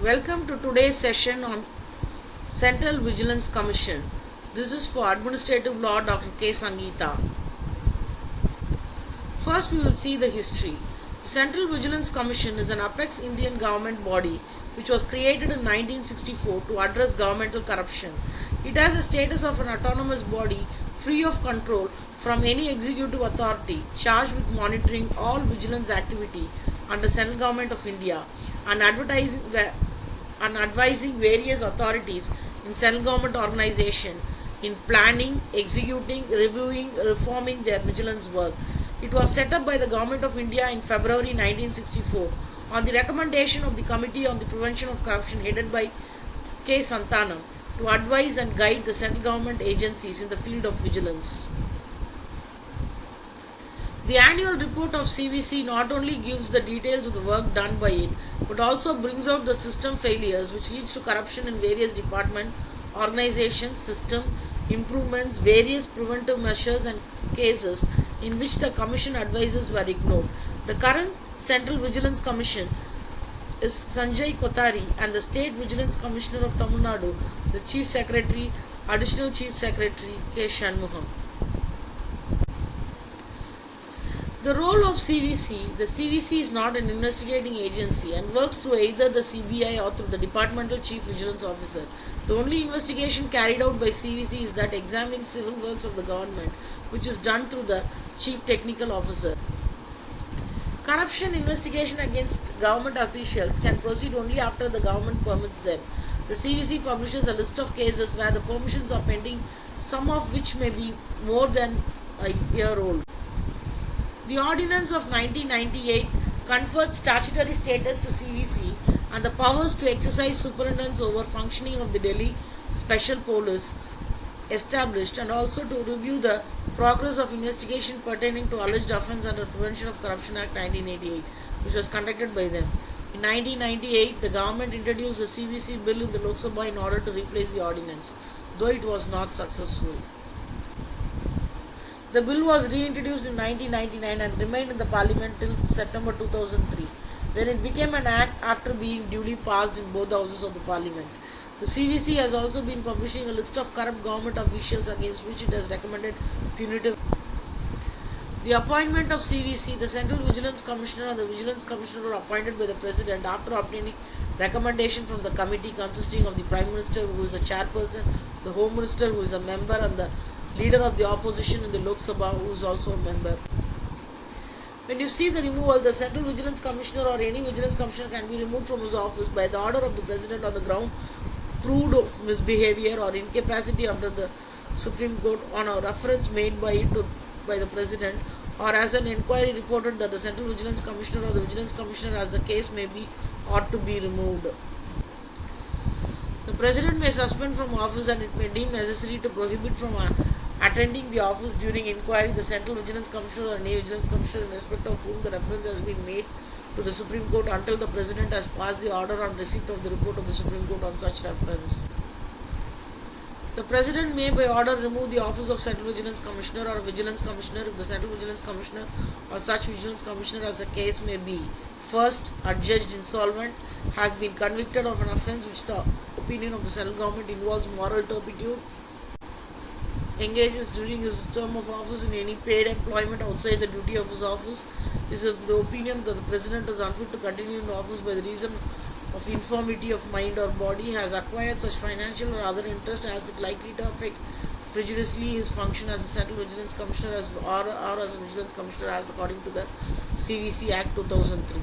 Welcome to today's session on Central Vigilance Commission. This is for Administrative Law Dr. K. Sangeeta. First, we will see the history. The Central Vigilance Commission is an apex Indian government body which was created in 1964 to address governmental corruption. It has the status of an autonomous body free of control from any executive authority charged with monitoring all vigilance activity under Central Government of India and advising various authorities in central government organization in planning, executing, reviewing, reforming their vigilance work. It was set up by the Government of India in February 1964 on the recommendation of the Committee on the Prevention of Corruption headed by K. Santhanam to advise and guide the central government agencies in the field of vigilance. The annual report of CVC not only gives the details of the work done by it, but also brings out the system failures which leads to corruption in various departments, organizations, system improvements, various preventive measures and cases in which the Commission advices were ignored. The current Central Vigilance Commission is Sanjay Kothari and the State Vigilance Commissioner of Tamil Nadu, the Chief Secretary, Additional Chief Secretary K. Shanmugam. The role of CVC. The CVC is not an investigating agency and works through either the CBI or through the Departmental Chief Vigilance Officer. The only investigation carried out by CVC is that examining civil works of the government, which is done through the Chief Technical Officer. Corruption investigation against government officials can proceed only after the government permits them. The CVC publishes a list of cases where the permissions are pending, some of which may be more than a year old. The Ordinance of 1998 conferred statutory status to CVC and the powers to exercise superintendence over functioning of the Delhi Special Police established, and also to review the progress of investigation pertaining to alleged offence under Prevention of Corruption Act 1988, which was conducted by them. In 1998, the government introduced the CVC bill in the Lok Sabha in order to replace the ordinance, though it was not successful. The bill was reintroduced in 1999 and remained in the parliament till September 2003, when it became an act after being duly passed in both the houses of the parliament. The CVC has also been publishing a list of corrupt government officials against which it has recommended punitive. The appointment of CVC, the Central Vigilance Commissioner and the Vigilance Commissioner are appointed by the President after obtaining recommendation from the committee consisting of the Prime Minister, who is the chairperson, the Home Minister, who is a member, and the Leader of the Opposition in the Lok Sabha, who is also a member. When you see the removal, the Central Vigilance Commissioner or any Vigilance Commissioner can be removed from his office by the order of the President on the ground proved of misbehavior or incapacity under the Supreme Court on a reference made by the President, or as an inquiry reported that the Central Vigilance Commissioner or the Vigilance Commissioner, as the case may be, ought to be removed. The President may suspend from office and it may deem necessary to prohibit from attending the office during inquiry the Central Vigilance Commissioner or any Vigilance Commissioner in respect of whom the reference has been made to the Supreme Court until the President has passed the order on receipt of the report of the Supreme Court on such reference. The President may by order remove the office of Central Vigilance Commissioner or Vigilance Commissioner if the Central Vigilance Commissioner or such Vigilance Commissioner, as the case may be, first, adjudged insolvent, has been convicted of an offence which the opinion of the central government involves moral turpitude, engages during his term of office in any paid employment outside the duty of his office, is of the opinion that the President is unfit to continue in office by the reason of infirmity of mind or body, has acquired such financial or other interest as it likely to affect prejudicially his function as a Central Vigilance Commissioner or as a Vigilance Commissioner as according to the CVC Act 2003.